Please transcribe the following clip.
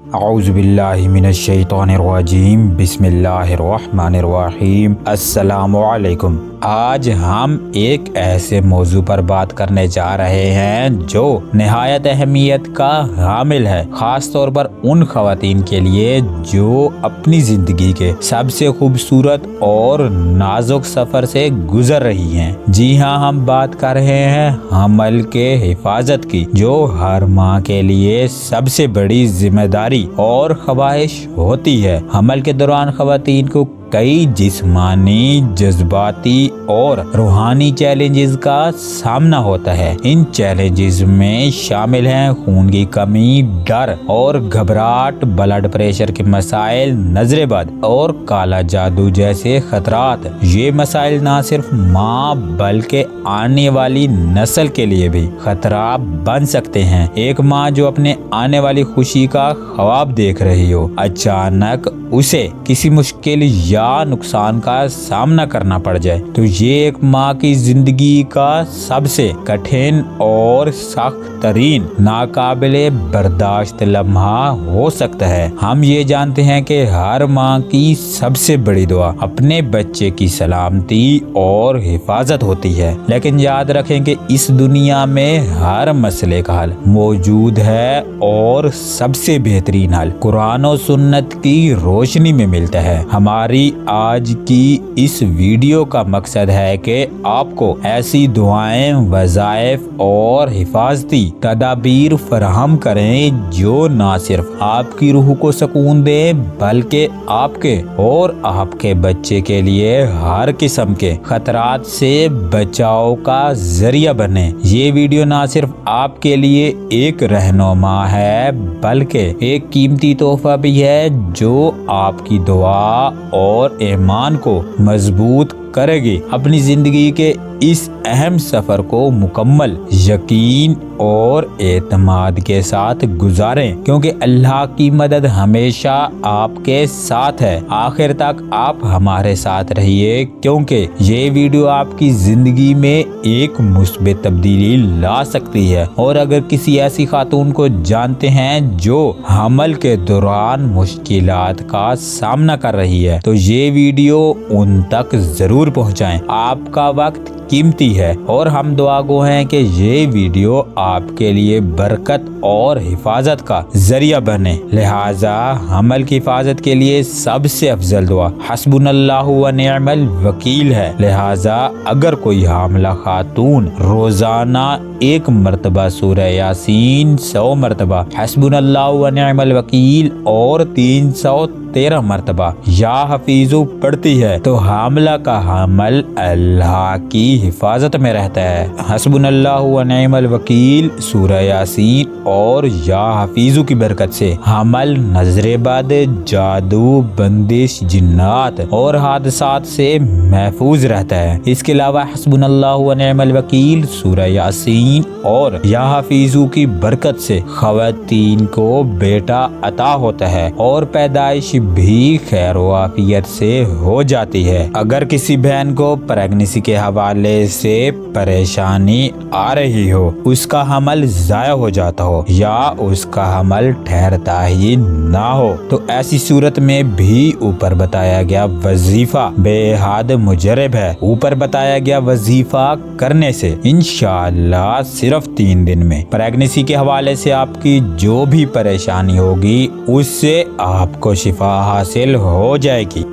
اعوذ باللہ من الشیطان الرجیم بسم اللہ الرحمن الرحیم۔ السلام علیکم۔ آج ہم ایک ایسے موضوع پر بات کرنے جا رہے ہیں جو نہایت اہمیت کا حامل ہے، خاص طور پر ان خواتین کے لیے جو اپنی زندگی کے سب سے خوبصورت اور نازک سفر سے گزر رہی ہیں۔ جی ہاں، ہم بات کر رہے ہیں حمل کے حفاظت کی، جو ہر ماں کے لیے سب سے بڑی ذمہ داری اور خواہش ہوتی ہے۔ حمل کے دوران خواتین کو کئی جسمانی، جذباتی اور روحانی چیلنجز کا سامنا ہوتا ہے۔ ان چیلنجز میں شامل ہیں خون کی کمی، ڈر اور گھبراہٹ، بلڈ پریشر کے مسائل، نظر بد اور کالا جادو جیسے خطرات۔ یہ مسائل نہ صرف ماں بلکہ آنے والی نسل کے لیے بھی خطرہ بن سکتے ہیں۔ ایک ماں جو اپنے آنے والی خوشی کا خواب دیکھ رہی ہو، اچانک اسے کسی مشکل یا نقصان کا سامنا کرنا پڑ جائے تو یہ ایک ماں کی زندگی کا سب سے کٹھن اور سخت ترین، ناقابل برداشت لمحہ ہو سکتا ہے۔ ہم یہ جانتے ہیں کہ ہر ماں کی سب سے بڑی دعا اپنے بچے کی سلامتی اور حفاظت ہوتی ہے، لیکن یاد رکھیں کہ اس دنیا میں ہر مسئلے کا حل موجود ہے اور سب سے بہترین حل قرآن و سنت کی روشنی میں ملتا ہے۔ ہماری آج کی اس ویڈیو کا مقصد ہے کہ آپ کو ایسی دعائیں، وظائف اور حفاظتی تدابیر فراہم کریں جو نہ صرف آپ کی روح کو سکون دیں بلکہ آپ کے اور آپ کے بچے کے لیے ہر قسم کے خطرات سے بچاؤ کا ذریعہ بنے۔ یہ ویڈیو نہ صرف آپ کے لیے ایک رہنما ہے بلکہ ایک قیمتی تحفہ بھی ہے جو آپ کی دعا اور ایمان کو مضبوط کرے گی۔ اپنی زندگی کے اس اہم سفر کو مکمل یقین اور اعتماد کے ساتھ گزاریں، کیونکہ اللہ کی مدد ہمیشہ آپ کے ساتھ ہے۔ آخر تک آپ ہمارے ساتھ رہیے، کیونکہ یہ ویڈیو آپ کی زندگی میں ایک مثبت تبدیلی لا سکتی ہے۔ اور اگر کسی ایسی خاتون کو جانتے ہیں جو حمل کے دوران مشکلات کا سامنا کر رہی ہے تو یہ ویڈیو ان تک ضرور پہنچائیں۔ آپ کا وقت قیمتی ہے اور ہم دعا گو ہیں کہ یہ ویڈیو آپ کے لیے برکت اور حفاظت کا ذریعہ بنے۔ لہٰذا حمل کی حفاظت کے لیے سب سے افضل دعا حسبنا اللہ و نعم الوکیل ہے۔ لہٰذا اگر کوئی حاملہ خاتون روزانہ 1 مرتبہ سورہ یاسین، 100 مرتبہ حسبنا اللہ و نعم الوکیل اور 313 مرتبہ یا حفیظو پڑھتی ہے تو حاملہ کا حمل اللہ کی حفاظت میں رہتا ہے۔ حسبنا اللہ و نعم الوکیل، سورہ یاسین اور یا حفیظو کی برکت سے حمل نظر بد، جادو، بندش، جنات اور حادثات سے محفوظ رہتا ہے۔ اس کے علاوہ حسبنا اللہ و نعم الوکیل، سورہ یاسین اور یا حفیظو کی برکت سے خواتین کو بیٹا عطا ہوتا ہے اور پیدائش بھی خیر و عافیت سے ہو جاتی ہے۔ اگر کسی بہن کو پریگنیسی کے حوالے سے پریشانی آ رہی ہو، اس کا حمل ضائع ہو جاتا ہو یا اس کا حمل ٹھہرتا ہی نہ ہو، تو ایسی صورت میں بھی اوپر بتایا گیا وظیفہ بے حد مجرب ہے۔ اوپر بتایا گیا وظیفہ کرنے سے انشاءاللہ صرف 3 دن میں پریگنیسی کے حوالے سے آپ کی جو بھی پریشانی ہوگی اس سے آپ کو شفا حاصل ہو جائے گی۔